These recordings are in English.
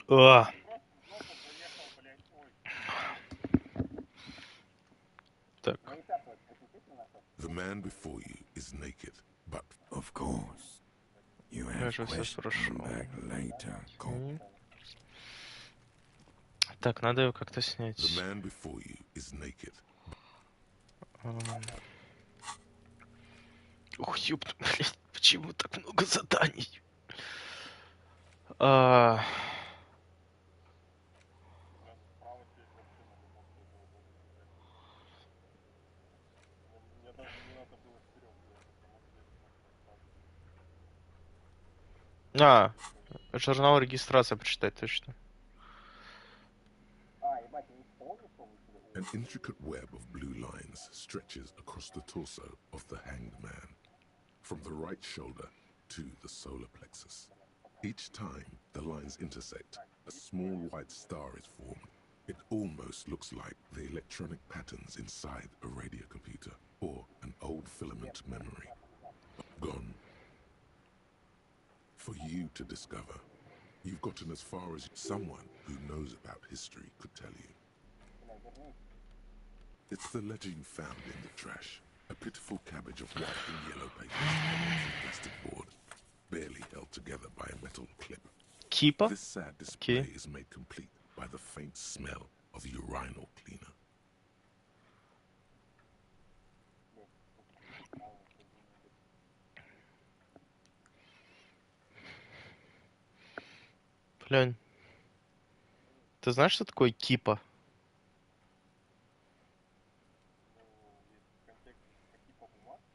А. Так. The man before you is naked, but of course, you have questions back later, cop. Так, надо его как-то снять. The man before you is naked. Ух, ёпта, блядь, почему так много заданий? Журнал регистрации прочитать точно. An intricate web of blue lines stretches across the torso of the hanged man, from the right shoulder to the solar plexus. Each time the lines intersect, a small white star is formed. It almost looks like the electronic patterns inside a radio computer or an old filament memory. Gone. For you to discover. You've gotten as far as someone who knows about history could tell you. It's the ledger you found in the trash. A pitiful cabbage of white and yellow papers on a plastic board, barely held together by a metal clip. Keeper? This sad display is made complete by the faint smell of urinal cleaner. Блин. Ты знаешь, что такое кипа?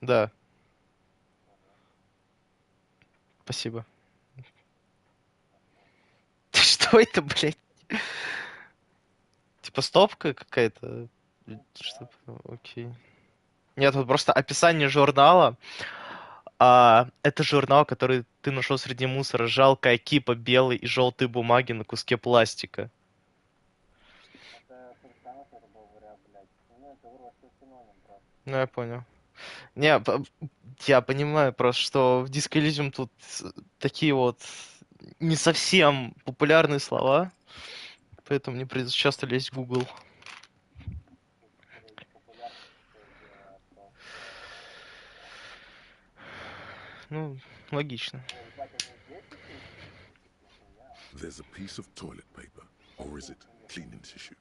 Да. Спасибо. Что это, блядь? Типа стопка какая-то? Окей. Нет, вот просто описание журнала. Это журнал, который ты нашел среди мусора. Жалкая кипа белой и желтой бумаги на куске пластика. Ну, я понял. Не, я понимаю просто, что в Дисколизиум тут такие вот не совсем популярные слова, поэтому мне придется часто лезть в Google. Ну, логично. There's a piece of toilet paper, or is it cleaning tissue?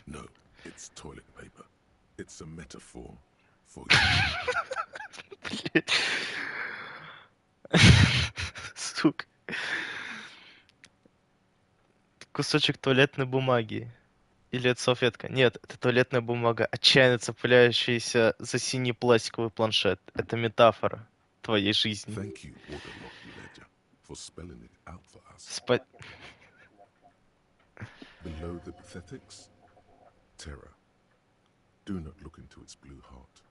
No, it's toilet paper. It's a metaphor for you. Сука. Кусочек туалетной бумаги. Или это салфетка? Нет, это туалетная бумага, отчаянно цепляющаяся за синий пластиковый планшет. Это метафора твоей жизни. Thank you, waterlogged ledger, for spelling it out for us. Below the pathetics, terror. Do not look into its blue heart.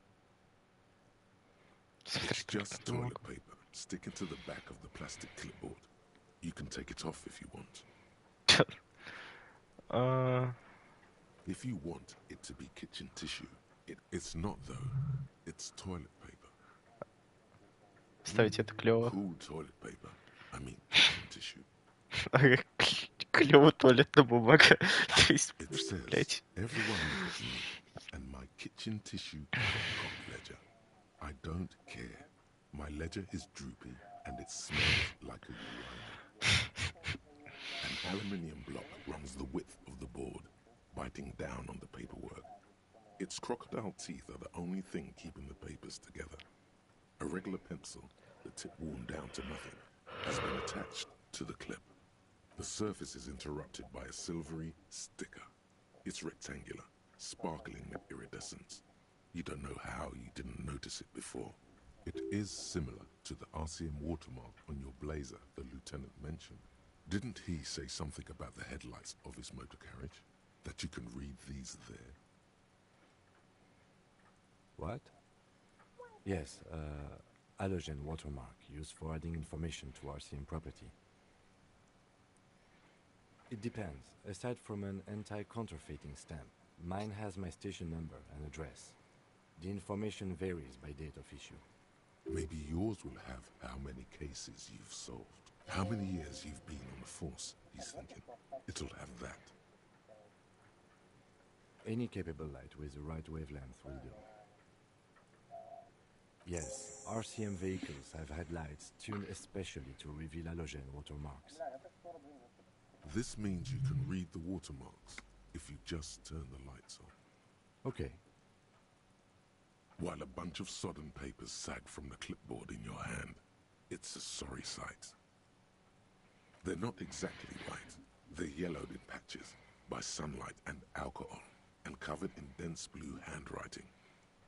It's just toilet paper sticking to the back of the plastic clipboard. You can take it off if you want. If you want it to be kitchen tissue, it's not though. It's toilet paper. Ставить это клево. Cool toilet paper. I mean kitchen tissue. Клево туалетная бумага. It says, everyone look at me and my kitchen tissue ledger. I don't care. My ledger is droopy and it smells like a urine. An aluminium block runs the width of the board, biting down on the paperwork. Its crocodile teeth are the only thing keeping the papers together. A regular pencil, the tip worn down to nothing, has been attached to the clip. The surface is interrupted by a silvery sticker. It's rectangular, sparkling with iridescence. You don't know how you didn't notice it before. It is similar to the RCM watermark on your blazer the lieutenant mentioned. Didn't he say something about the headlights of his motor carriage? That you can read these there? What? Yes, halogen watermark used for adding information to RCM property. It depends. Aside from an anti-counterfeiting stamp, mine has my station number and address. The information varies by date of issue. Maybe yours will have how many cases you've solved. How many years you've been on the force, he's thinking. It'll have that. Any capable light with the right wavelength will do. Yes, RCM vehicles have headlights tuned especially to reveal halogen watermarks. This means you can read the watermarks if you just turn the lights on. Okay. While a bunch of sodden papers sag from the clipboard in your hand, it's a sorry sight. They're not exactly white. They're yellowed in patches by sunlight and alcohol, and covered in dense blue handwriting.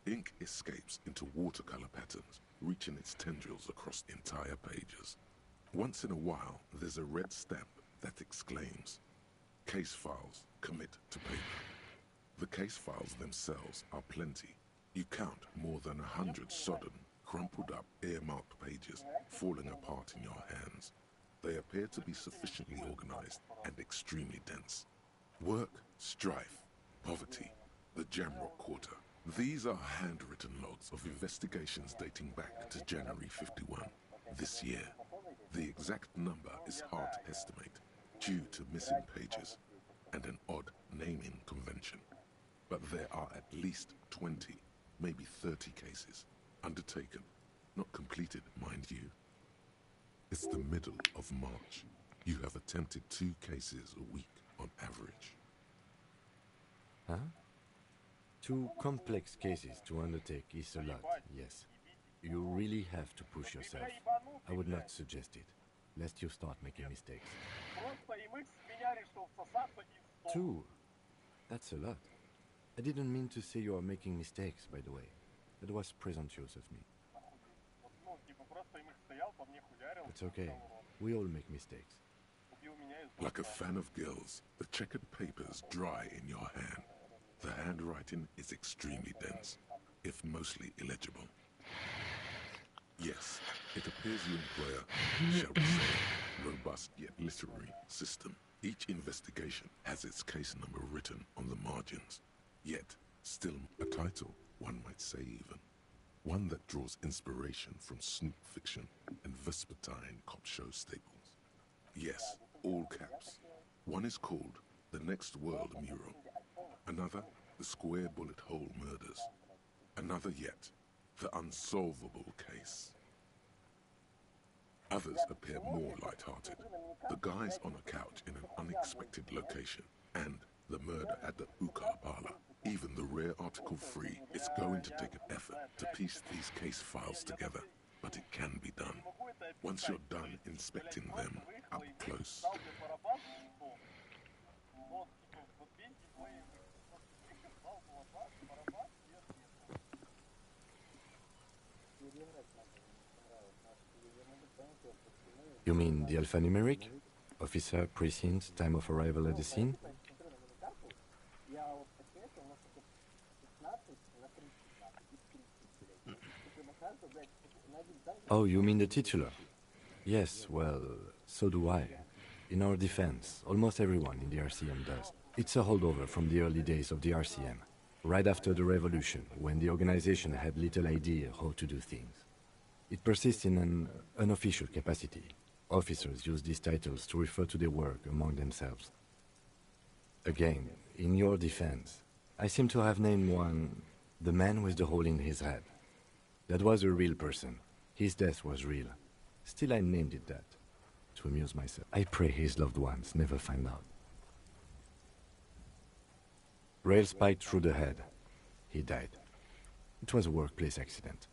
Ink escapes into watercolor patterns, reaching its tendrils across entire pages. Once in a while, there's a red stamp that exclaims, "Case files, commit to paper." The case files themselves are plenty. You count more than 100 sodden, crumpled up, earmarked pages falling apart in your hands. They appear to be sufficiently organized and extremely dense. Work, strife, poverty, the Jamrock Quarter. These are handwritten logs of investigations dating back to January 51, this year. The exact number is hard to estimate due to missing pages and an odd naming convention. But there are at least 20, maybe 30 cases undertaken, not completed, mind you. It's the middle of March. You have attempted 2 cases a week on average. Huh? 2 complex cases to undertake is a lot, yes. You really have to push yourself. I would not suggest it, lest you start making mistakes. 2? That's a lot. I didn't mean to say you are making mistakes, by the way. That was presumptuous of me. It's okay. We all make mistakes. Like a fan of gills, the checkered papers dry in your hand. The handwriting is extremely dense, if mostly illegible. Yes, it appears you employ a, shall we say, robust yet literary system. Each investigation has its case number written on the margins. Yet, still a title, one might say even. One that draws inspiration from snoop fiction and vespertine cop show staples. Yes, all caps. One is called The Next World Mural. Another, The Square Bullet Hole Murders. Another yet, The Unsolvable Case. Others appear more light-hearted. The guys on a couch in an unexpected location, and the murder at the hookah parlor. Even the rare article free, it's going to take an effort to piece these case files together, but it can be done. Once you're done inspecting them up close. You mean the alphanumeric? Officer, precinct, time of arrival at the scene? Oh, you mean the titular? Yes, well, so do I. In our defense, almost everyone in the RCM does. It's a holdover from the early days of the RCM, right after the revolution, when the organization had little idea how to do things. It persists in an unofficial capacity. Officers use these titles to refer to their work among themselves. Again, in your defense, I seem to have named one, the man with the hole in his head. That was a real person. His death was real. Still, I named it that, to amuse myself. I pray his loved ones never find out. Rail spiked through the head. He died. It was a workplace accident.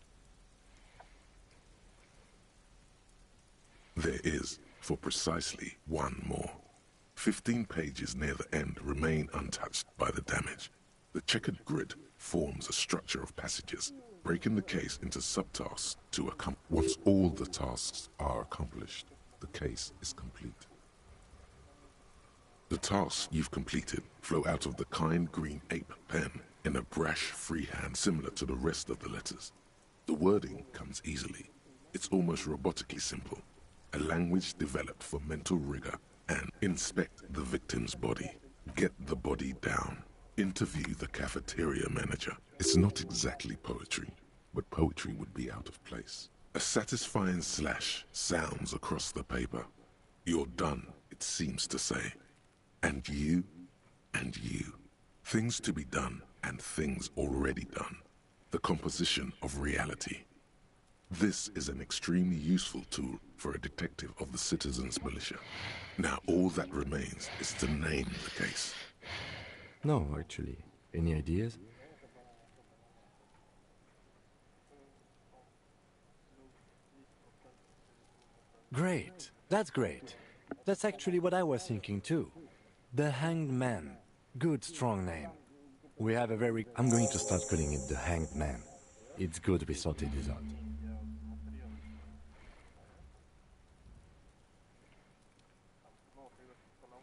There is, for precisely one more. 15 pages near the end remain untouched by the damage. The checkered grid forms a structure of passages, breaking the case into subtasks to accomplish. Once all the tasks are accomplished, the case is complete. The tasks you've completed flow out of the kind green ape pen in a brash freehand similar to the rest of the letters. The wording comes easily. It's almost robotically simple. A language developed for mental rigor, and inspect the victim's body. Get the body down. Interview the cafeteria manager. It's not exactly poetry, but poetry would be out of place. A satisfying slash sounds across the paper. You're done, it seems to say. And you, and you. Things to be done and things already done. The composition of reality. This is an extremely useful tool for a detective of the citizens' militia. Now all that remains is to name the case. No, actually. Any ideas? Great. That's great. That's actually what I was thinking too. The Hanged Man. Good, strong name. We have a very... I'm going to start calling it the Hanged Man. It's good we sorted this out.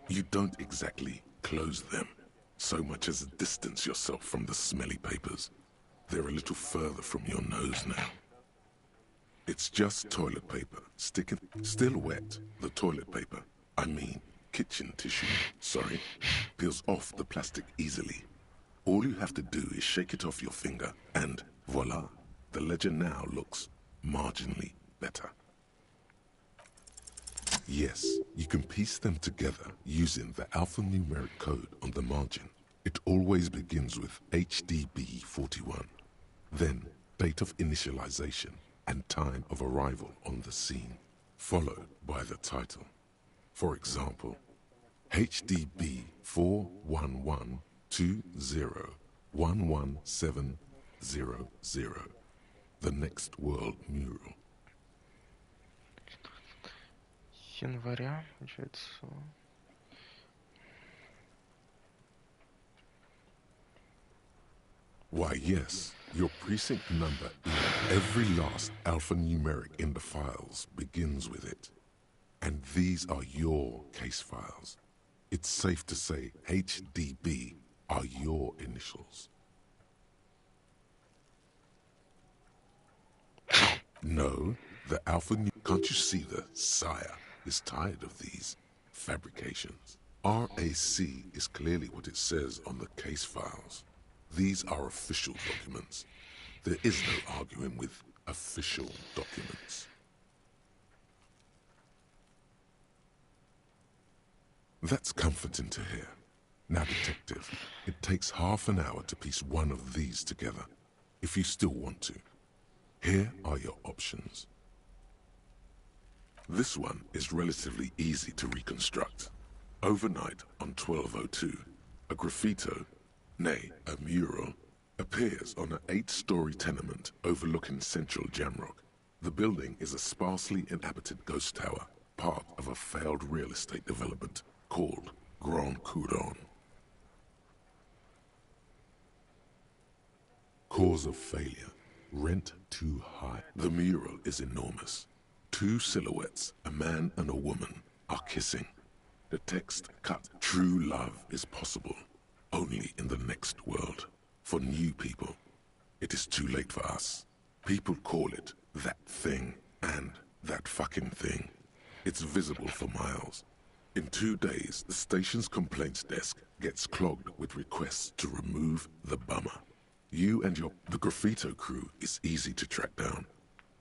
You don't exactly close them, so much as distance yourself from the smelly papers. They're a little further from your nose now. It's just toilet paper, still wet, the toilet paper. I mean, kitchen tissue, sorry, peels off the plastic easily. All you have to do is shake it off your finger, and voila, the ledger now looks marginally better. Yes, you can piece them together using the alphanumeric code on the margin. It always begins with HDB 41, then date of initialization and time of arrival on the scene, followed by the title. For example, HDB 41120111700, the next world mural. Января, получается. Why, yes, your precinct number in every last alphanumeric in the files begins with it. And these are your case files. It's safe to say HDB are your initials. No, the can't you see the sire is tired of these fabrications? RAC is clearly what it says on the case files. These are official documents. There is no arguing with official documents. That's comforting to hear. Now, detective, it takes half an hour to piece one of these together, if you still want to. Here are your options. This one is relatively easy to reconstruct. Overnight on 1202, a graffito, nay, a mural, appears on an 8-story tenement overlooking central Jamrock. The building is a sparsely inhabited ghost tower, part of a failed real estate development called Grand Couronne. Cause of failure, rent too high. The mural is enormous. 2 silhouettes, a man and a woman, are kissing. The text cut, true love is possible, only in the next world. For new people, it is too late for us. People call it that thing and that fucking thing. It's visible for miles. In 2 days, the station's complaints desk gets clogged with requests to remove the bummer. You and the graffito crew is easy to track down.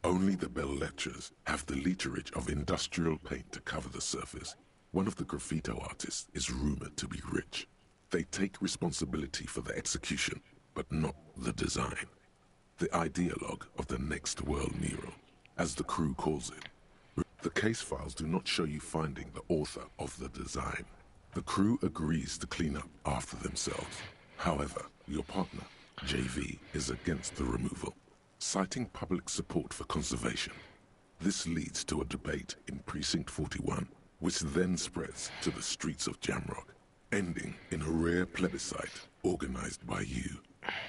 Only the bell lectures have the literage of industrial paint to cover the surface. One of the graffito artists is rumored to be rich. They take responsibility for the execution, but not the design. The ideologue of the next world mural, as the crew calls it. The case files do not show you finding the author of the design. The crew agrees to clean up after themselves. However, your partner, JV, is against the removal, citing public support for conservation. This leads to a debate in Precinct 41, which then spreads to the streets of Jamrock, ending in a rare plebiscite organized by you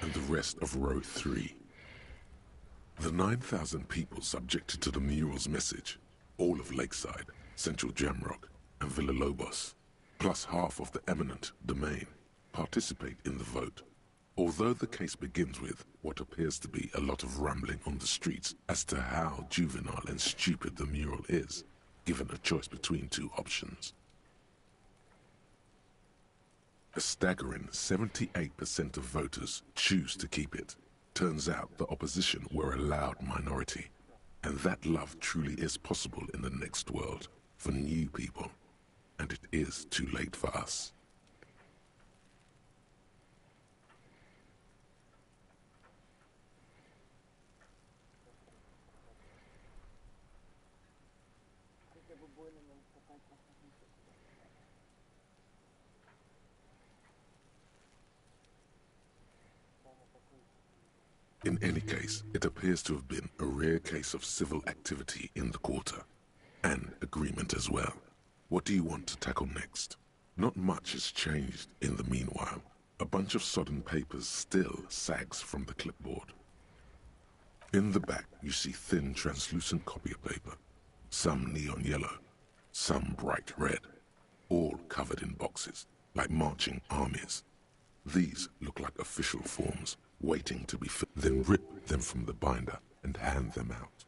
and the rest of Row 3. The 9,000 people subjected to the mural's message, all of Lakeside, Central Jamrock, and Villalobos, plus half of the eminent domain, participate in the vote. Although the case begins with what appears to be a lot of rambling on the streets as to how juvenile and stupid the mural is, given a choice between 2 options. A staggering 78% of voters choose to keep it. Turns out the opposition were a loud minority. And that love truly is possible in the next world for new people. And it is too late for us. In any case, it appears to have been a rare case of civil activity in the quarter. And agreement as well. What do you want to tackle next? Not much has changed in the meanwhile. A bunch of sodden papers still sags from the clipboard. In the back, you see thin, translucent copy paper. Some neon yellow, some bright red. All covered in boxes, like marching armies. These look like official forms, waiting to be filled. Then rip them from the binder and hand them out,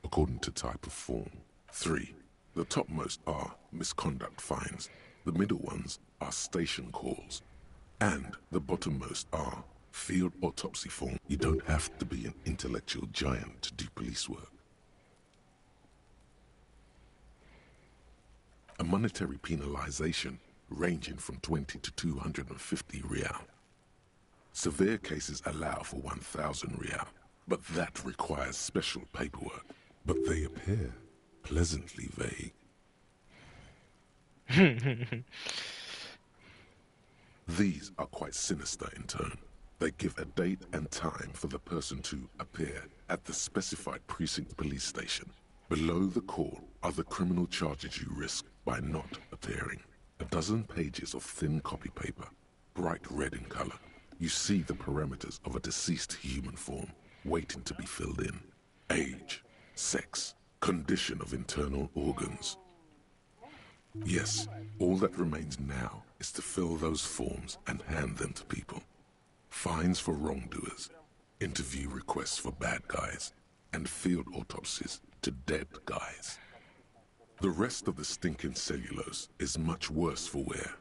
according to type of form. 3. The topmost are misconduct fines, the middle ones are station calls, and the bottommost are field autopsy form. You don't have to be an intellectual giant to do police work. A monetary penalization ranging from 20 to 250 real. Severe cases allow for 1,000 real, but that requires special paperwork. But they appear pleasantly vague. These are quite sinister in tone. They give a date and time for the person to appear at the specified precinct police station. Below the call are the criminal charges you risk by not appearing. A dozen pages of thin copy paper, bright red in color. You see the parameters of a deceased human form waiting to be filled in. Age, sex, condition of internal organs. Yes, all that remains now is to fill those forms and hand them to people. Fines for wrongdoers, interview requests for bad guys, and field autopsies to dead guys. The rest of the stinking cellulose is much worse for wear.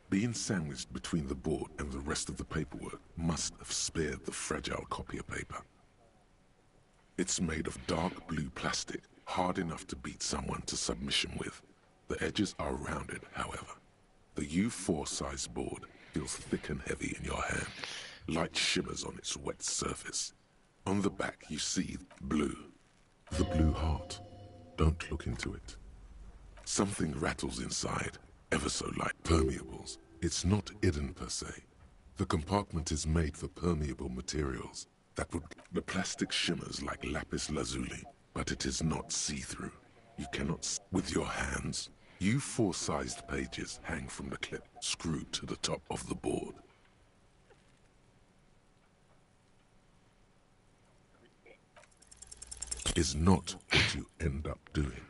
Being sandwiched between the board and the rest of the paperwork must have spared the fragile copier paper. It's made of dark blue plastic, hard enough to beat someone to submission with. The edges are rounded, however. The U4 size board feels thick and heavy in your hand. Light shimmers on its wet surface. On the back you see blue. The blue heart. Don't look into it. Something rattles inside, ever so light. Permeables. It's not hidden per se. The compartment is made for permeable materials. The plastic shimmers like lapis lazuli, but it is not see-through. You cannot with your hands. U4-sized pages hang from the clip, screwed to the top of the board. Is not what you end up doing.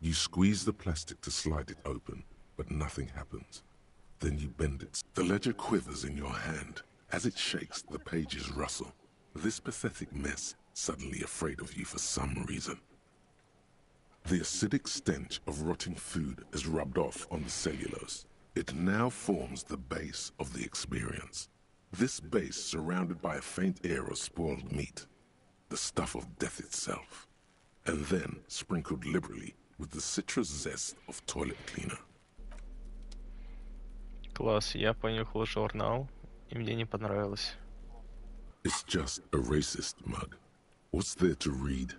You squeeze the plastic to slide it open, but nothing happens. Then you bend it. The ledger quivers in your hand. As it shakes, the pages rustle. This pathetic mess, suddenly afraid of you for some reason. The acidic stench of rotting food is rubbed off on the cellulose. It now forms the base of the experience. This base surrounded by a faint air of spoiled meat, the stuff of death itself, and then sprinkled liberally with the citrus zest of toilet cleaner. Класс, я понюхал журнал, и мне не понравилось. It's just a racist mug. What's there to read?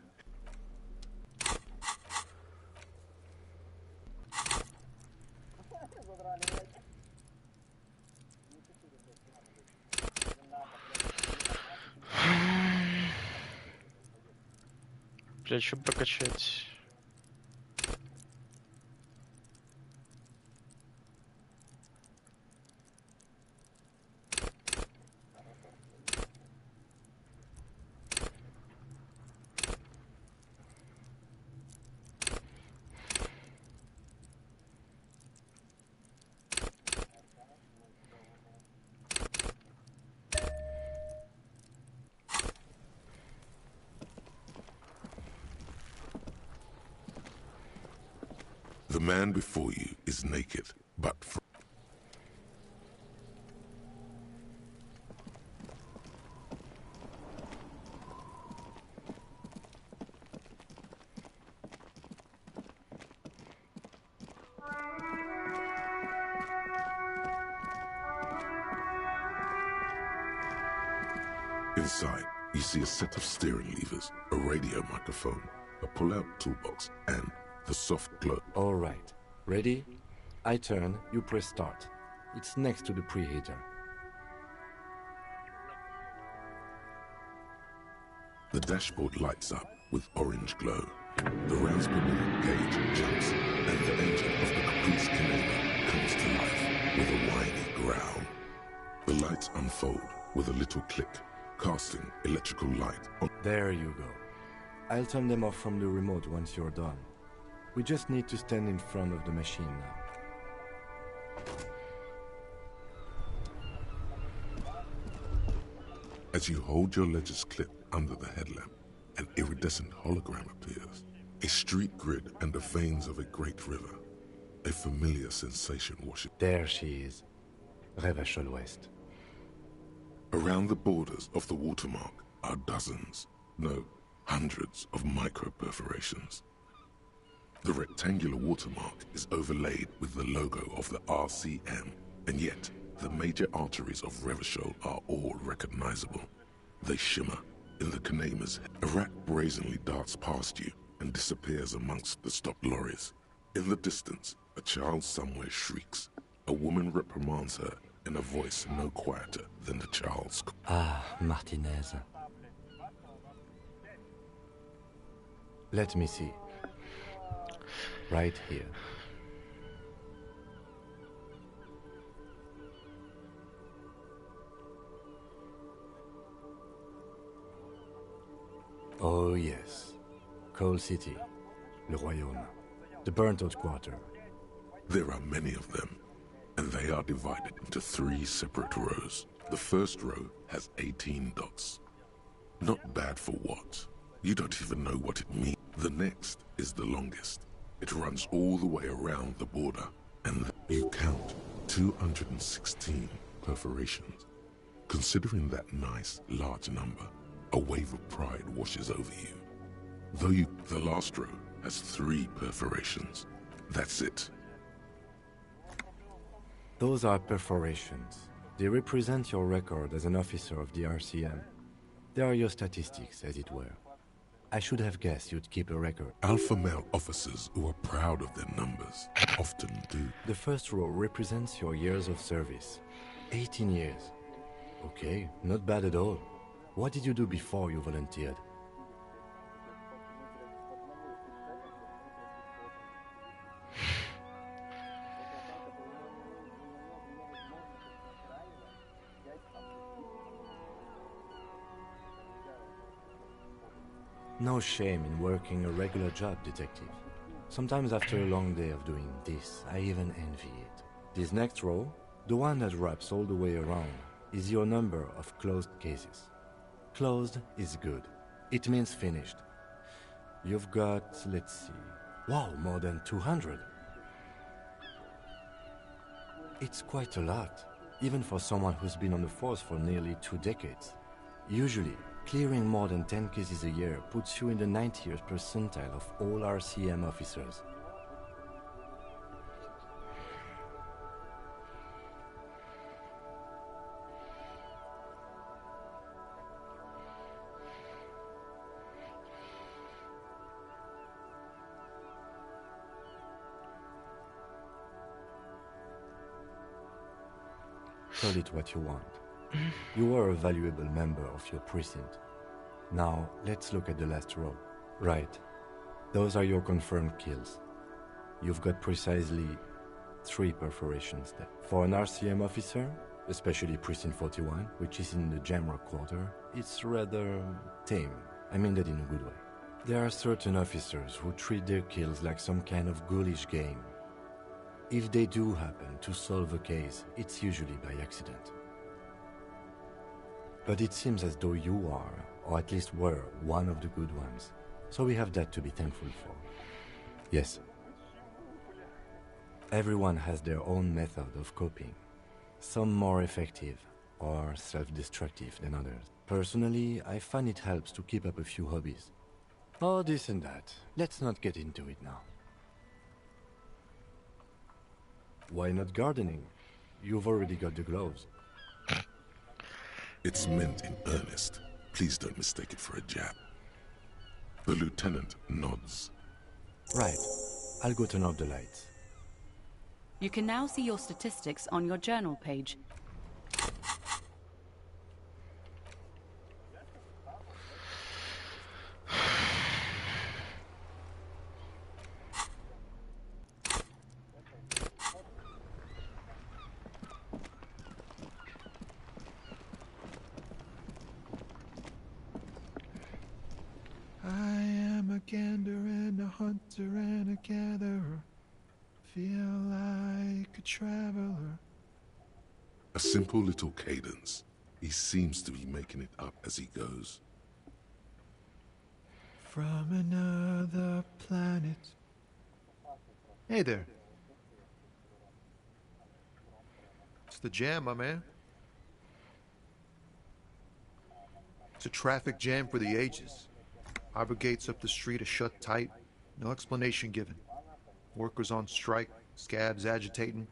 Блядь, что прокачать? The man before you is naked, but Inside, you see a set of steering levers, a radio microphone, a pull-out toolbox, and the soft glow. All right. Ready? I turn, you press start. It's next to the preheater. The dashboard lights up with orange glow. The Raspberry gauge jumps, and the engine of the Caprice Canada comes to life with a whiny growl. The lights unfold with a little click, casting electrical light on. There you go. I'll turn them off from the remote once you're done. We just need to stand in front of the machine now. As you hold your ledger's clip under the headlamp, an iridescent hologram appears. A street grid and the veins of a great river. A familiar sensation washes. There she is. Revachol West. Around the borders of the watermark are dozens, no, hundreds of micro-perforations. The rectangular watermark is overlaid with the logo of the RCM, and yet the major arteries of Revachol are all recognizable. They shimmer in the Kanema's head. A rat brazenly darts past you and disappears amongst the stopped lorries. In the distance, a child somewhere shrieks. A woman reprimands her in a voice no quieter than the child's. Ah, Martinez. Let me see. Right here. Oh yes. Coal City. Le Royaume. The burnt-out quarter. There are many of them, and they are divided into 3 separate rows. The first row has 18 dots. Not bad for what? You don't even know what it means. The next is the longest. It runs all the way around the border, and you count 216 perforations. Considering that nice, large number, a wave of pride washes over you. The last row has 3 perforations. That's it. Those are perforations. They represent your record as an officer of the RCM. They are your statistics, as it were. I should have guessed you'd keep a record. Alpha male officers who are proud of their numbers often do. The first row represents your years of service. 18 years. Okay, not bad at all. What did you do before you volunteered? No shame in working a regular job, detective. Sometimes after a long day of doing this, I even envy it. This next row, the one that wraps all the way around, is your number of closed cases. Closed is good. It means finished. You've got, let's see, wow, more than 200. It's quite a lot, even for someone who's been on the force for nearly 2 decades. Usually, clearing more than 10 cases a year puts you in the 90th percentile of all RCM officers. Call it what you want. You are a valuable member of your precinct. Now, let's look at the last row. Right. Those are your confirmed kills. You've got precisely 3 perforations there. For an RCM officer, especially Precinct 41, which is in the Jamrock quarter, it's rather tame. I mean that in a good way. There are certain officers who treat their kills like some kind of ghoulish game. If they do happen to solve a case, it's usually by accident. But it seems as though you are, or at least were, one of the good ones. So we have that to be thankful for. Yes. Everyone has their own method of coping. Some more effective, or self-destructive than others. Personally, I find it helps to keep up a few hobbies. Oh, this and that. Let's not get into it now. Why not gardening? You've already got the gloves. It's meant in earnest. Please don't mistake it for a jab. The lieutenant nods. Right. I'll go turn off the lights. You can now see your statistics on your journal page. I am a gander and a hunter and a gatherer. Feel like a traveler. A simple little cadence. He seems to be making it up as he goes. From another planet. Hey there. It's the jam, my man. It's a traffic jam for the ages. Harbor gates up the street are shut tight. No explanation given. Workers on strike, scabs agitating,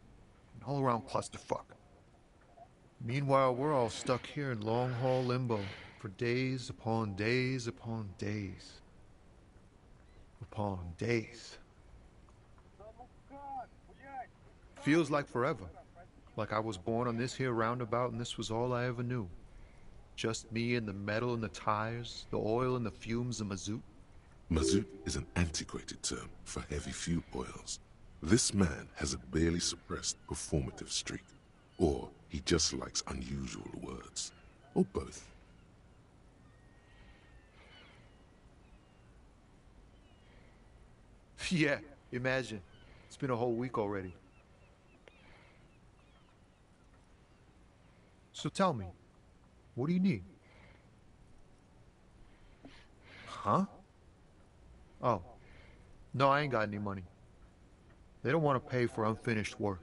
an all-around clusterfuck. Meanwhile, we're all stuck here in long-haul limbo for days upon days upon days. Upon days. Feels like forever. Like I was born on this here roundabout and this was all I ever knew. Just me and the metal and the tires, the oil and the fumes of mazout. Mazout is an antiquated term for heavy fuel oils. This man has a barely suppressed performative streak. Or he just likes unusual words. Or both. Yeah, imagine. It's been a whole week already. So tell me, what do you need? Huh? Oh. No, I ain't got any money. They don't want to pay for unfinished work.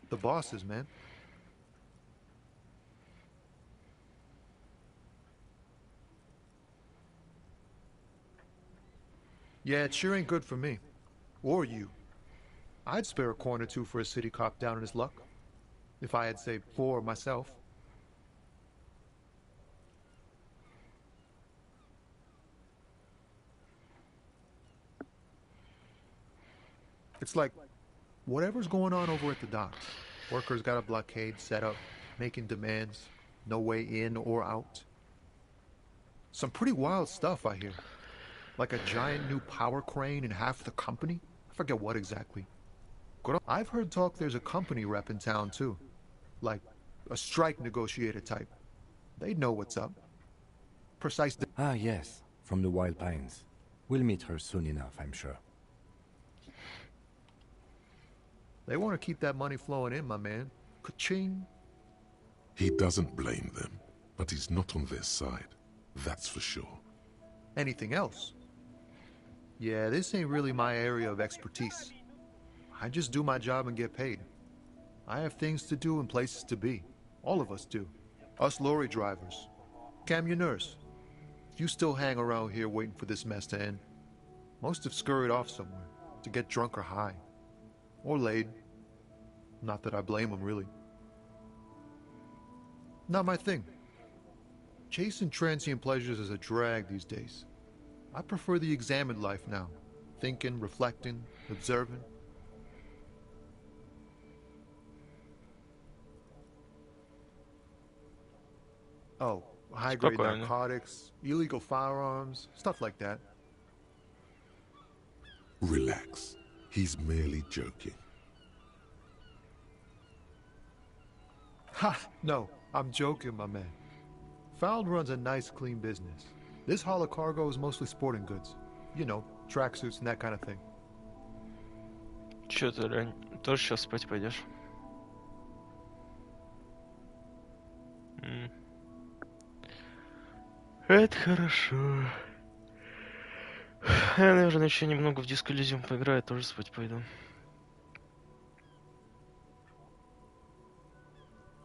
The bosses, man. Yeah, it sure ain't good for me. Or you. I'd spare a coin or two for a city cop down in his luck. If I had, say, 4 myself. It's like, whatever's going on over at the docks. Workers got a blockade set up, making demands, no way in or out. Some pretty wild stuff, I hear. Like a giant new power crane in half the company? I forget what exactly. I've heard talk there's a company rep in town, too. Like, a strike negotiator type. They'd know what's up. Precise... Ah, yes. From the Wild Pines. We'll meet her soon enough, I'm sure. They want to keep that money flowing in, my man. Ka-ching. He doesn't blame them, but he's not on their side. That's for sure. Anything else? Yeah, this ain't really my area of expertise. I just do my job and get paid. I have things to do and places to be. All of us do. Us lorry drivers. Cam, your nurse. If you still hang around here waiting for this mess to end, most have scurried off somewhere to get drunk or high. Or laid. Not that I blame them, really. Not my thing. Chasing transient pleasures is a drag these days. I prefer the examined life now. Thinking, reflecting, observing. Oh, high-grade narcotics, illegal firearms, stuff like that. Relax. He's merely joking. Ha! No, I'm joking, my man. Found runs a nice, clean business. This haul of cargo is mostly sporting goods. You know, tracksuits and that kind of thing. Чё ты, Лень, тоже сейчас спать пойдешь? Это хорошо. Я, наверное, еще немного в Disco Elysium поиграю, тоже спать пойду.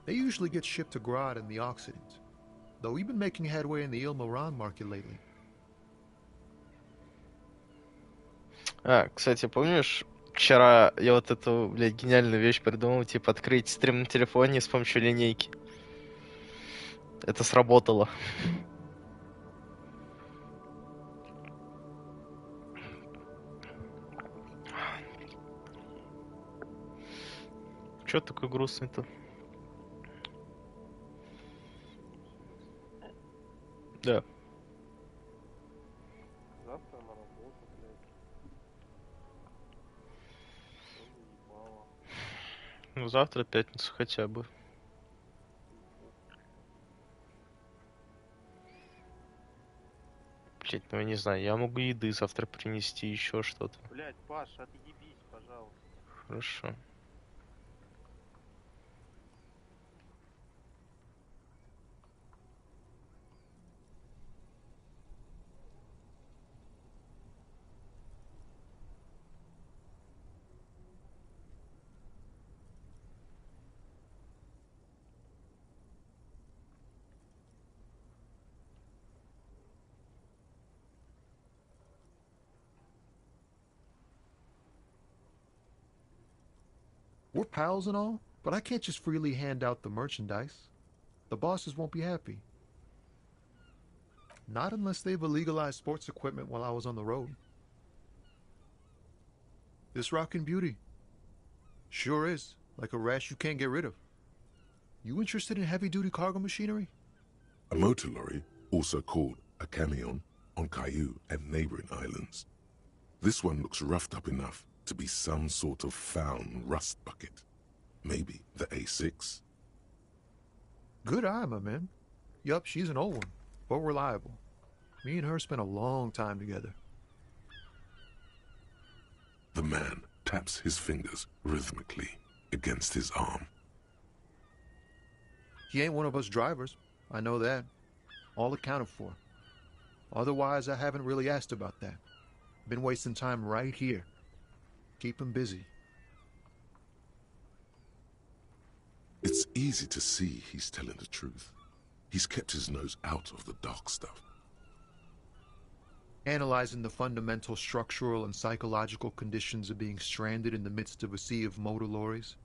They usually get shipped to Grad in the Occident, though we've been making headway in the Il-Moran market lately. Кстати, помнишь, Вчера я вот эту, блядь, гениальную вещь придумал, типа открыть стрим на телефоне с помощью линейки. Это сработало. Чё такой грустный-то? Да. Завтра на работу, блядь. Всё заебало. Ну, завтра пятницу хотя бы. Блять, ну я не знаю, я могу еды завтра принести, еще что-то. Блядь, Паш, отъебись, пожалуйста. Хорошо. We're pals and all, but I can't just freely hand out the merchandise. The bosses won't be happy. Not unless they've illegalized sports equipment while I was on the road. This rockin' beauty sure is like a rash you can't get rid of. You interested in heavy-duty cargo machinery? A motor lorry, also called a camion, on Caillou and neighboring islands. This one looks roughed up enough to be some sort of found rust bucket. Maybe the A6. Good eye, my man. Yup, she's an old one, but reliable. Me and her spent a long time together. The man taps his fingers rhythmically against his arm. He ain't one of us drivers. I know that. All accounted for. Otherwise, I haven't really asked about that. Been wasting time right here. Keep him busy. It's easy to see he's telling the truth. He's kept his nose out of the dark stuff. Analyzing the fundamental structural and psychological conditions of being stranded in the midst of a sea of motor lorries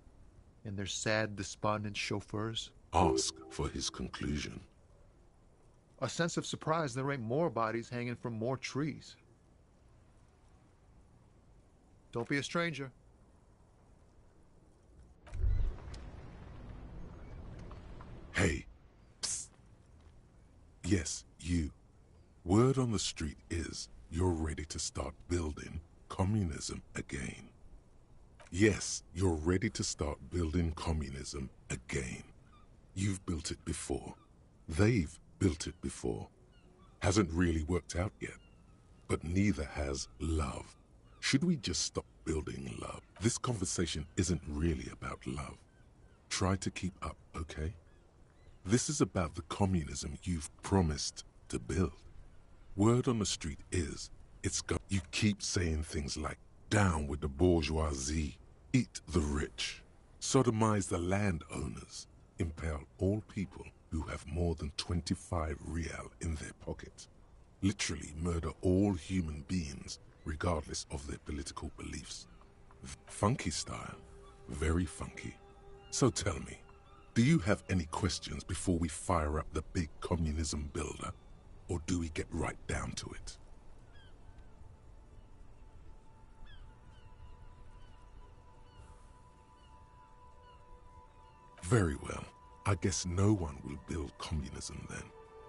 and their sad, despondent chauffeurs. Ask for his conclusion. A sense of surprise there ain't more bodies hanging from more trees. Don't be a stranger. Hey. Psst. Yes, you. Word on the street is you're ready to start building communism again. Yes, you're ready to start building communism again. You've built it before. They've built it before. Hasn't really worked out yet. But neither has love. Should we just stop building love? This conversation isn't really about love. Try to keep up, okay? This is about the communism you've promised to build. Word on the street is, you keep saying things like, down with the bourgeoisie, eat the rich, sodomize the landowners, impale all people who have more than 25 real in their pocket, literally murder all human beings regardless of their political beliefs. Funky style, very funky. So tell me, do you have any questions before we fire up the big communism builder? Or do we get right down to it? Very well. I guess no one will build communism then.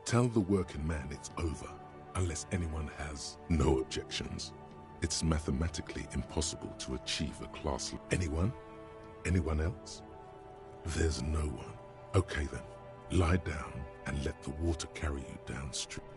Tell the working man it's over, unless anyone has no objections. It's mathematically impossible to achieve a class. Anyone? Anyone else? There's no one. Okay then, lie down and let the water carry you downstream.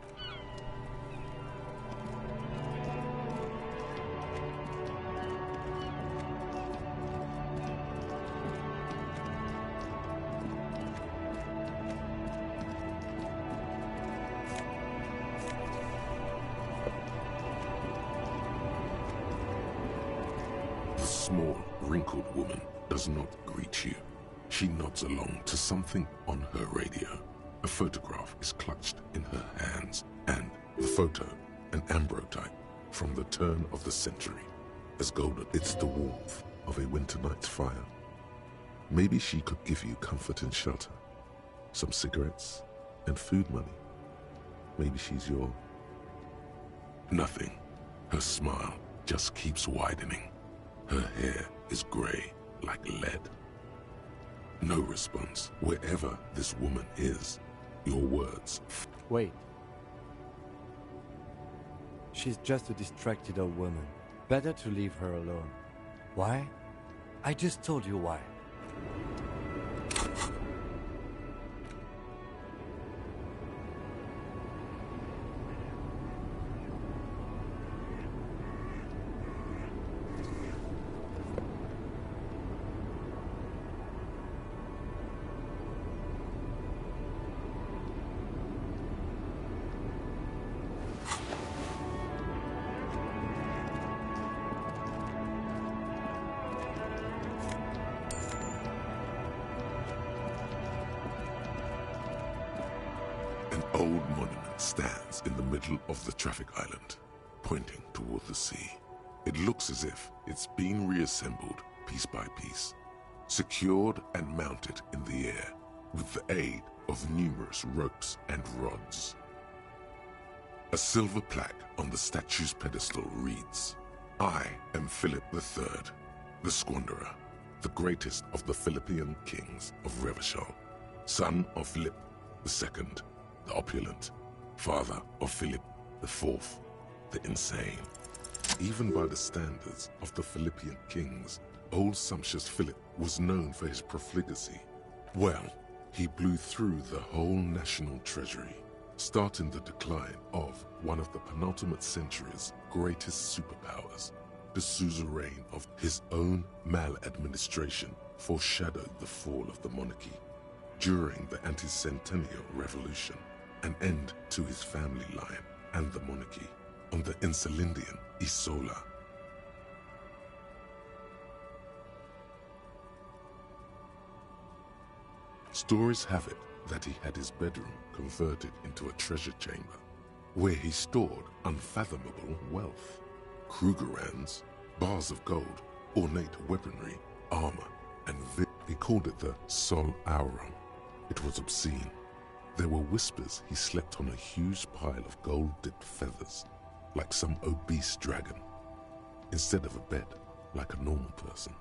The small, wrinkled woman does not greet you. She nods along to something on her radio. A photograph is clutched in her hands, and the photo, an ambrotype from the turn of the century. as golden. It's the warmth of a winter night's fire. Maybe she could give you comfort and shelter, some cigarettes and food money. Maybe she's your... Nothing. Her smile just keeps widening. Her hair is grey like lead. No response. Wherever this woman is, your words... Wait. She's just a distracted old woman. Better to leave her alone. Why? I just told you why. An old monument stands in the middle of the traffic island, pointing toward the sea. It looks as if it's been reassembled piece by piece, secured and mounted in the air with the aid of numerous ropes and rods. A silver plaque on the statue's pedestal reads, "I am Philip III, the Squanderer, the greatest of the Philippian kings of Revachol, son of Philip II, the opulent, father of Philip IV, the insane." Even by the standards of the Philippian kings, old sumptuous Philip was known for his profligacy. Well, he blew through the whole national treasury, starting the decline of one of the penultimate century's greatest superpowers. The suzerain of his own maladministration foreshadowed the fall of the monarchy. During the anti-centennial revolution, an end to his family line and the monarchy on the Insulindian Isola. Stories have it that he had his bedroom converted into a treasure chamber, where he stored unfathomable wealth. Krugerrands, bars of gold, ornate weaponry, armor, and he called it the Sol Aurum. It was obscene. There were whispers he slept on a huge pile of gold-dipped feathers, like some obese dragon, instead of a bed, like a normal person.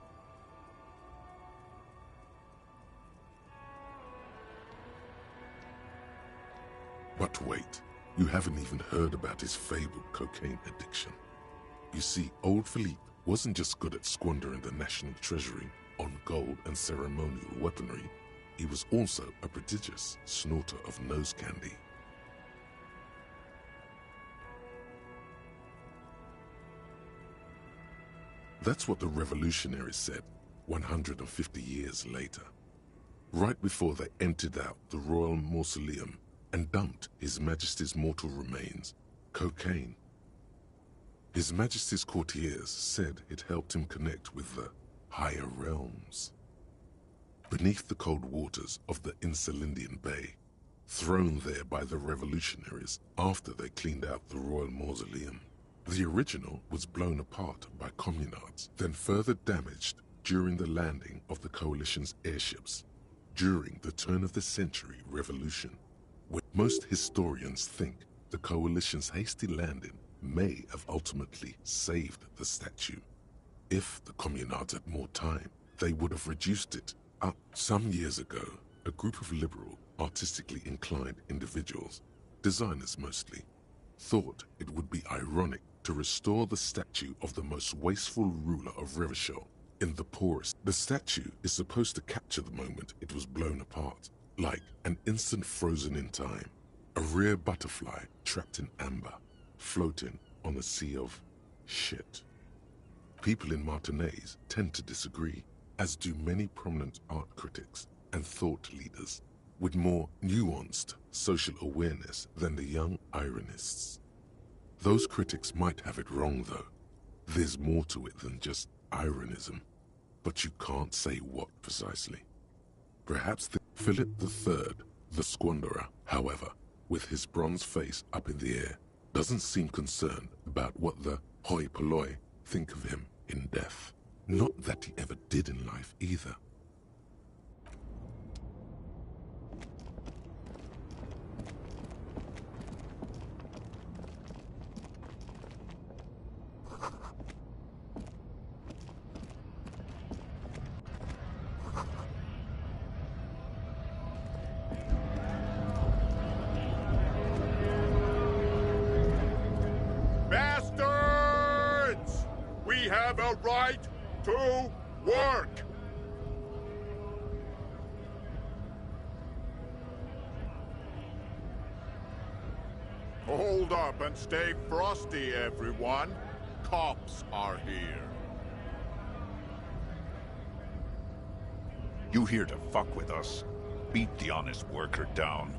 But wait, you haven't even heard about his fabled cocaine addiction. You see, old Philippe wasn't just good at squandering the national treasury on gold and ceremonial weaponry, he was also a prodigious snorter of nose candy. That's what the revolutionaries said 150 years later, right before they emptied out the royal mausoleum and dumped His Majesty's mortal remains, cocaine. His Majesty's courtiers said it helped him connect with the higher realms. Beneath the cold waters of the Insulindian Bay, thrown there by the revolutionaries after they cleaned out the royal mausoleum, the original was blown apart by communards, then further damaged during the landing of the coalition's airships during the turn-of-the-century revolution. Most historians think the coalition's hasty landing may have ultimately saved the statue. If the communards had more time, they would have reduced it up. Some years ago, a group of liberal, artistically inclined individuals, designers mostly, thought it would be ironic to restore the statue of the most wasteful ruler of Revachol in the poorest. The statue is supposed to capture the moment it was blown apart, like an instant frozen in time, a rare butterfly trapped in amber, floating on a sea of shit. People in Martinaise tend to disagree, as do many prominent art critics and thought leaders with more nuanced social awareness than the young ironists. Those critics might have it wrong, though. There's more to it than just ironism, but you can't say what precisely. Perhaps Philip III, the Squanderer, however, with his bronze face up in the air, doesn't seem concerned about what the hoi polloi think of him. in death. Not that he ever did in life either. Bastards! We have a right to work! Hold up and stay frosty, everyone. Cops are here. You here to fuck with us? Beat the honest worker down.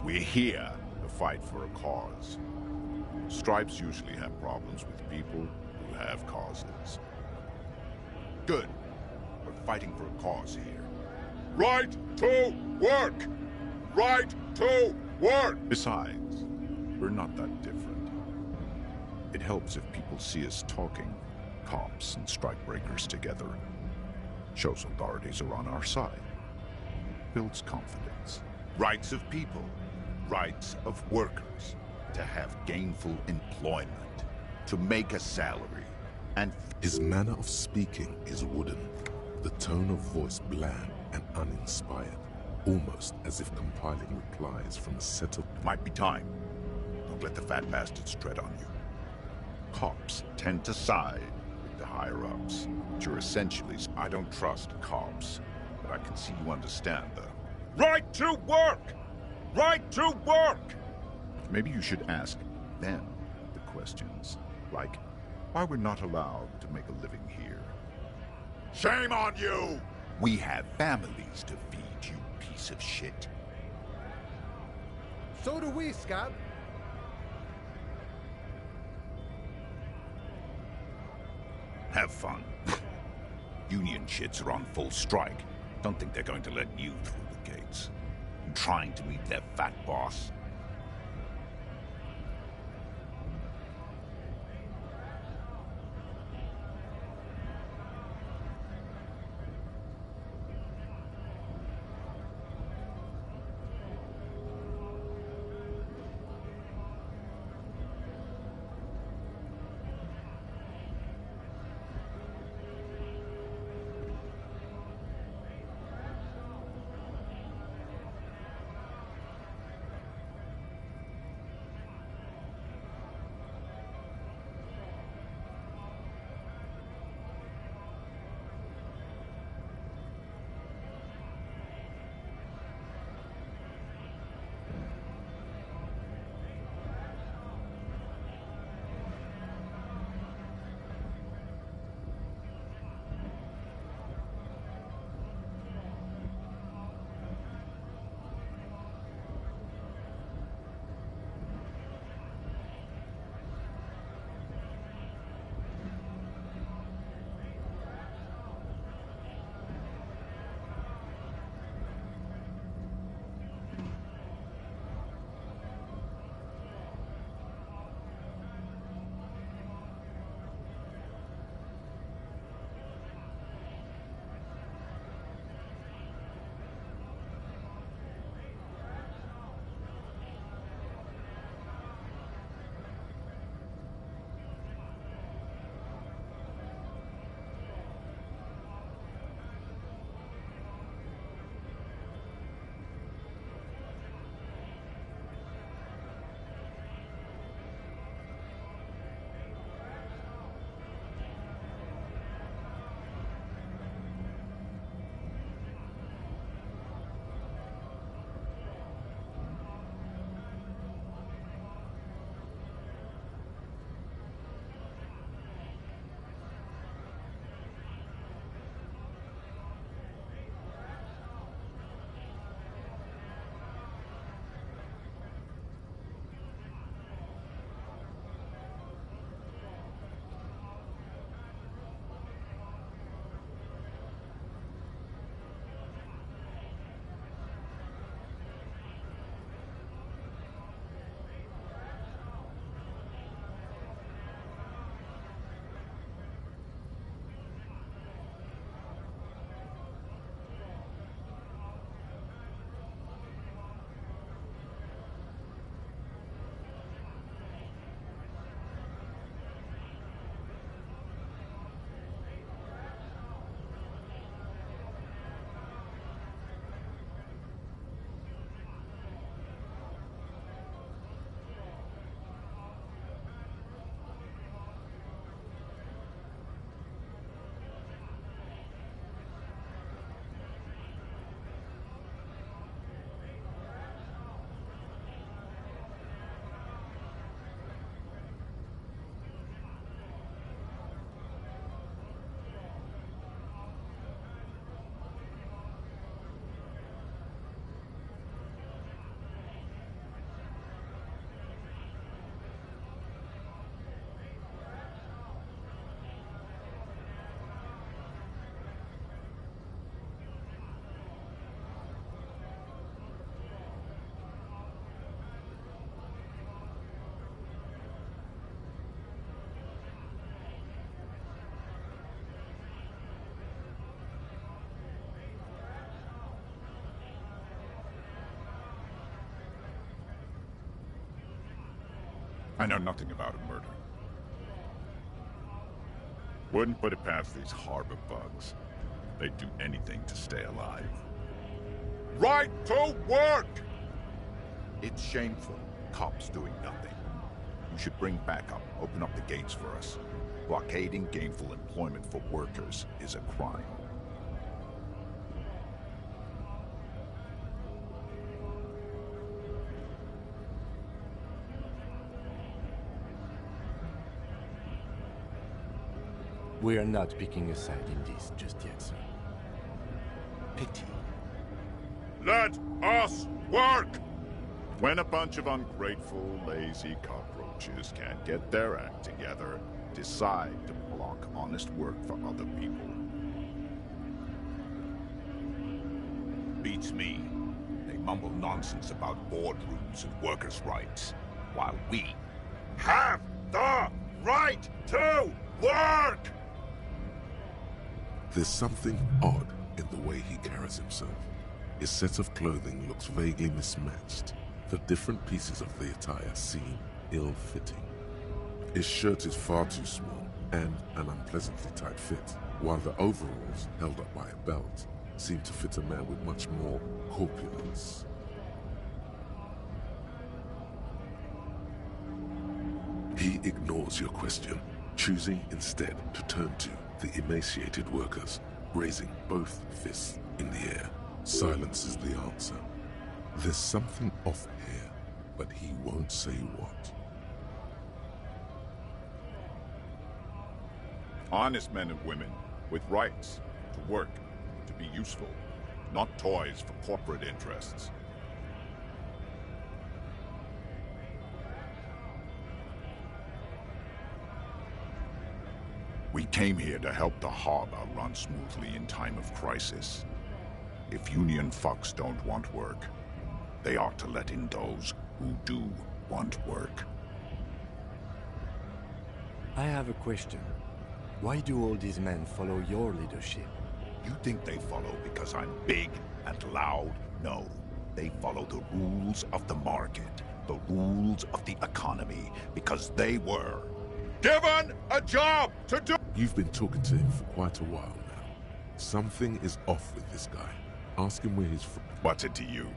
We're here to fight for a cause. Stripes usually have problems with people who have causes. Good. We're fighting for a cause here. Right to work! Right to work! Besides, we're not that different. It helps if people see us talking, cops and strikebreakers together. Shows authorities are on our side. Builds confidence. Rights of people. Rights of workers. To have gainful employment. To make a salary. And His manner of speaking is wooden, the tone of voice bland and uninspired, almost as if compiling replies from a set of... might be time. Don't let the fat bastards tread on you. Cops tend to side with the higher-ups. But you're essentially... I don't trust cops, but I can see you understand the... Right to work! Right to work! Maybe you should ask them the questions, like why we're not allowed to make a living here. Shame on you! We have families to feed, you piece of shit. So do we, Scott. Have fun. Union shits are on full strike. Don't think they're going to let you through the gates. You trying to meet their fat boss? I know nothing about a murder. Wouldn't put it past these harbor bugs. They'd do anything to stay alive. Right to work! It's shameful. Cops doing nothing. You should bring backup, open up the gates for us. Blockading gainful employment for workers is a crime. We are not picking a side in this just yet, sir. Pity. Let us work! When a bunch of ungrateful, lazy cockroaches can't get their act together, decide to block honest work for other people. Beats me. They mumble nonsense about boardrooms and workers' rights, while we have the right to work! There's something odd in the way he carries himself. His set of clothing looks vaguely mismatched. The different pieces of the attire seem ill-fitting. His shirt is far too small and an unpleasantly tight fit, while the overalls, held up by a belt, seem to fit a man with much more corpulence. He ignores your question, choosing instead to turn to the emaciated workers, raising both fists in the air. Silence is the answer. There's something off here, but he won't say what. Honest men and women with rights to work, to be useful, not toys for corporate interests. We came here to help the harbor run smoothly in time of crisis. If union fucks don't want work, they ought to let in those who do want work. I have a question. Why do all these men follow your leadership? You think they follow because I'm big and loud? No. They follow the rules of the market, the rules of the economy, because they were Given a job to do! You've been talking to him for quite a while now. Something is off with this guy. Ask him where he's from. What's it to you?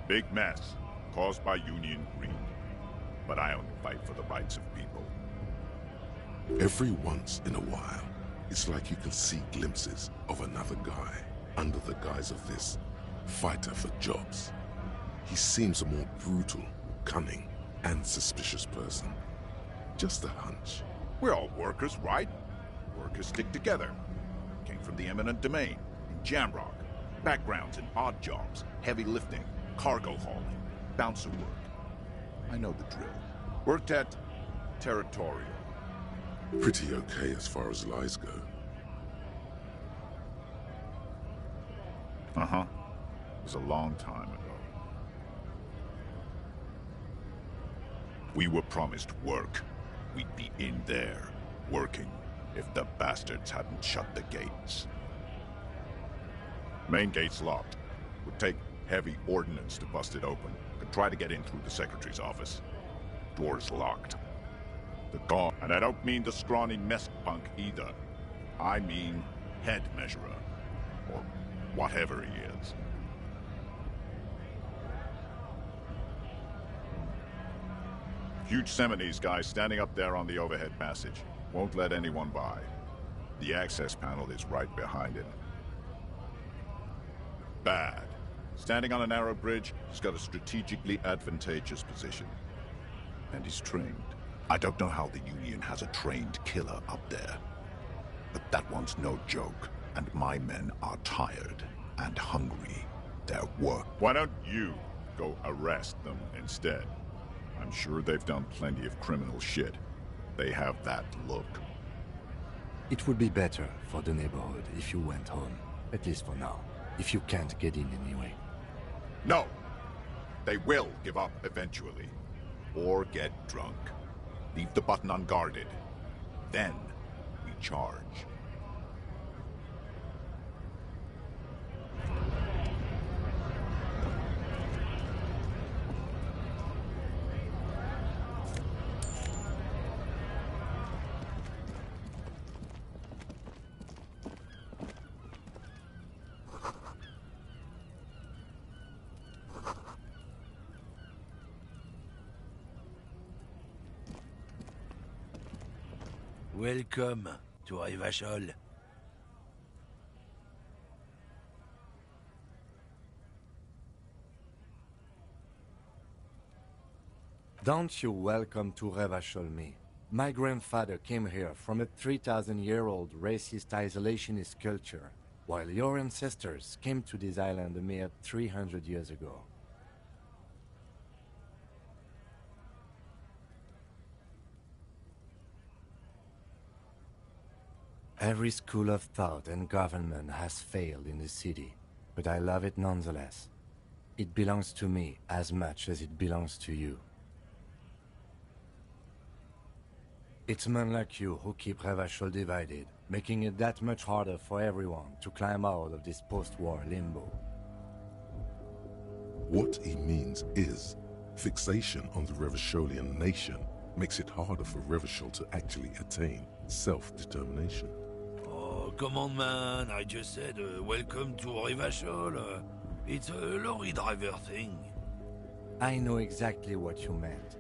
Big mess, caused by union greed. But I only fight for the rights of people. Every once in a while, it's like you can see glimpses of another guy under the guise of this fighter for jobs. He seems a more brutal, cunning, and suspicious person. Just a hunch. We're all workers, right? Workers stick together. Came from the eminent domain, in Jamrock. Backgrounds in odd jobs, heavy lifting, cargo hauling, bouncer work. I know the drill. Worked at Territorial. Pretty okay as far as lies go. Uh-huh. It was a long time ago. We were promised work. We'd be in there, working, if the bastards hadn't shut the gates. Main gate's locked. Would take heavy ordnance to bust it open. Could try to get in through the secretary's office. Door's locked. The guard, and I don't mean the scrawny mess punk either. I mean head measurer, or whatever he is. Huge Seminese guy standing up there on the overhead passage. Won't let anyone by. The access panel is right behind him. Bad. Standing on a narrow bridge, he's got a strategically advantageous position. And he's trained. I don't know how the Union has a trained killer up there. But that one's no joke, and my men are tired and hungry. Their work. Why don't you go arrest them instead? I'm sure they've done plenty of criminal shit. They have that look. It would be better for the neighborhood if you went home, at least for now, if you can't get in anyway. No! They will give up eventually. Or get drunk. Leave the button unguarded. Then we charge. Welcome to Revachol. Don't you welcome to Revachol me. My grandfather came here from a 3,000-year-old racist isolationist culture, while your ancestors came to this island a mere 300 years ago. Every school of thought and government has failed in the city, but I love it nonetheless. It belongs to me as much as it belongs to you. It's men like you who keep Revachol divided, making it that much harder for everyone to climb out of this post-war limbo. What he means is, fixation on the Revacholian nation makes it harder for Revachol to actually attain self-determination. Oh, come on, man. I just said, welcome to Revachol. It's a lorry driver thing. I know exactly what you meant.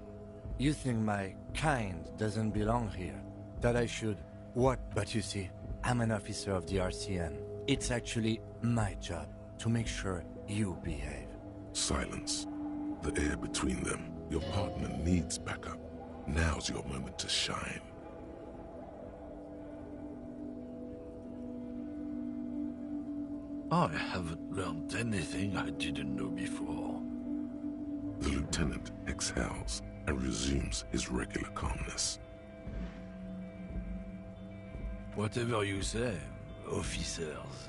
You think my kind doesn't belong here, that I should... What? But you see, I'm an officer of the RCM. It's actually my job to make sure you behave. Silence. The air between them. Your partner needs backup. Now's your moment to shine. I haven't learned anything I didn't know before. The lieutenant exhales and resumes his regular calmness. Whatever you say, officers.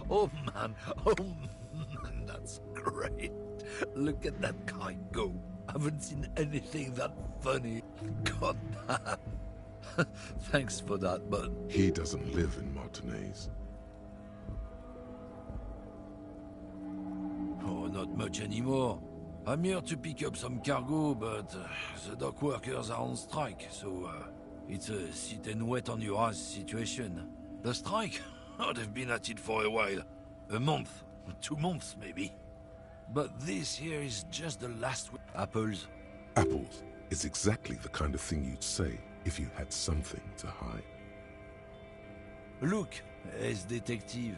Oh man, that's great. Look at that guy go. Haven't seen anything that funny. God damn. Thanks for that, but... He doesn't live in Martinez. Oh, not much anymore. I'm here to pick up some cargo, but the dock workers are on strike, so it's a sit and wait on your ass situation. The strike? Oh, they've been at it for a while. A month, 2 months maybe. But this here is just the last week. Apples. Apples is exactly the kind of thing you'd say if you had something to hide. Look, as detective,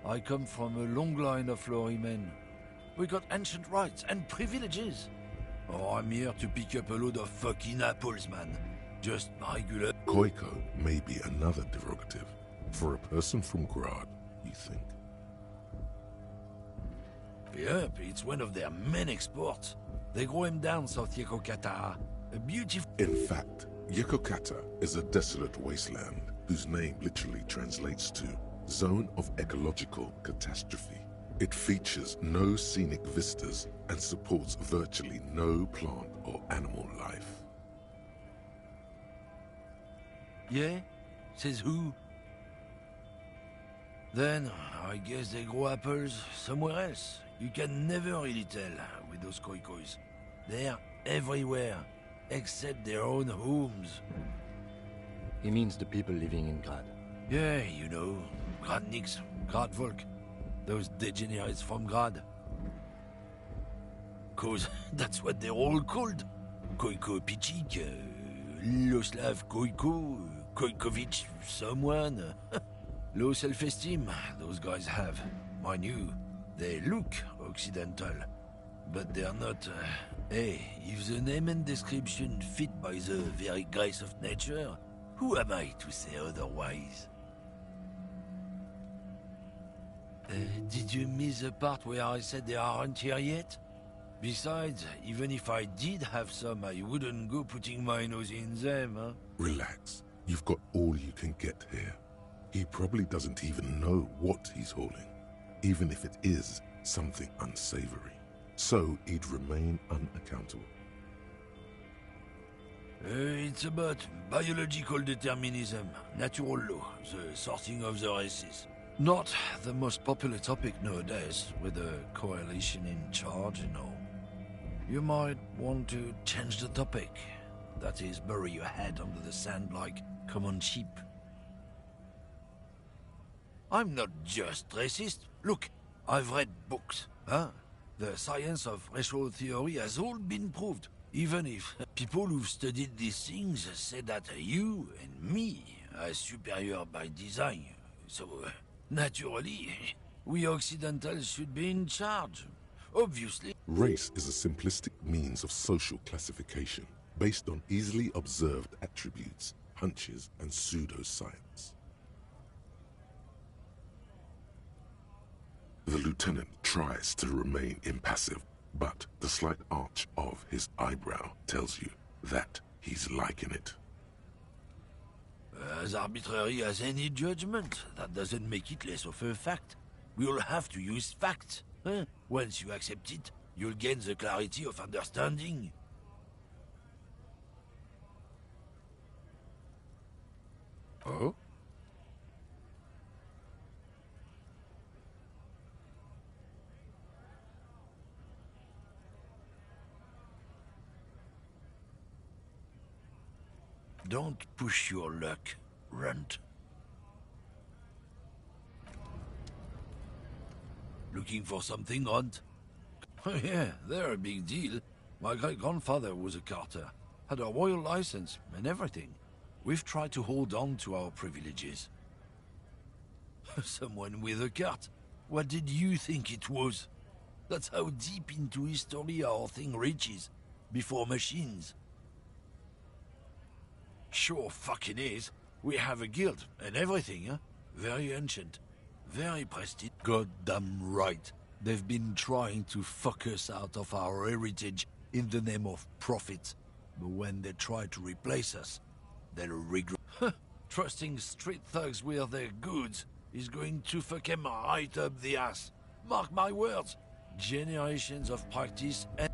I come from a long line of lorrymen. We got ancient rights and privileges. Oh, I'm here to pick up a load of fucking apples, man. Just regular... Koiko may be another derogative. For a person from Grad, you think? Yep, it's one of their main exports. They grow him down South Yekokata. A beautiful... In fact, Yekokata is a desolate wasteland whose name literally translates to Zone of Ecological Catastrophe. It features no scenic vistas and supports virtually no plant or animal life. Yeah? Says who? Then, I guess they grow apples somewhere else. You can never really tell with those koikos. They're everywhere, except their own homes. He means the people living in Grad. Yeah, you know, Gradniks, Gradvolk, those degenerates from Grad. 'Cause that's what they're all called. Koiko Pichik, Loslav Koiko, Koikovich someone. Low self-esteem, those guys have. Mind you, they look Occidental, but they're not... Hey, if the name and description fit by the very grace of nature, who am I to say otherwise? Did you miss the part where I said they aren't here yet? Besides, even if I did have some, I wouldn't go putting my nose in them, huh? Relax. You've got all you can get here. He probably doesn't even know what he's hauling, even if it is something unsavory. So he'd remain unaccountable. It's about biological determinism, natural law, the sorting of the races. Not the most popular topic nowadays, with the coalition in charge and all. You might want to change the topic. That is, bury your head under the sand like common sheep. I'm not just racist. Look, I've read books, huh? The science of racial theory has all been proved, even if people who've studied these things say that you and me are superior by design. So, naturally, we Occidentals should be in charge. Obviously. Race is a simplistic means of social classification based on easily observed attributes, hunches, and pseudoscience. The lieutenant tries to remain impassive, but the slight arch of his eyebrow tells you that he's liking it. As arbitrary as any judgment, that doesn't make it less of a fact. We'll have to use facts. Huh? Once you accept it, you'll gain the clarity of understanding. Oh? Don't push your luck, Runt. Looking for something, Runt? Oh yeah, they're a big deal. My great-grandfather was a carter, had a royal license and everything. We've tried to hold on to our privileges. Someone with a cart? What did you think it was? That's how deep into history our thing reaches, before machines. Sure fucking is. We have a guild and everything, huh? Very ancient. Very prestigious. Goddamn right. They've been trying to fuck us out of our heritage in the name of profit. But when they try to replace us, they'll regret. Trusting street thugs with their goods is going to fuck them right up the ass. Mark my words. Generations of practice and...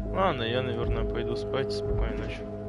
Ладно, я, наверное, пойду спать. Спокойной ночи.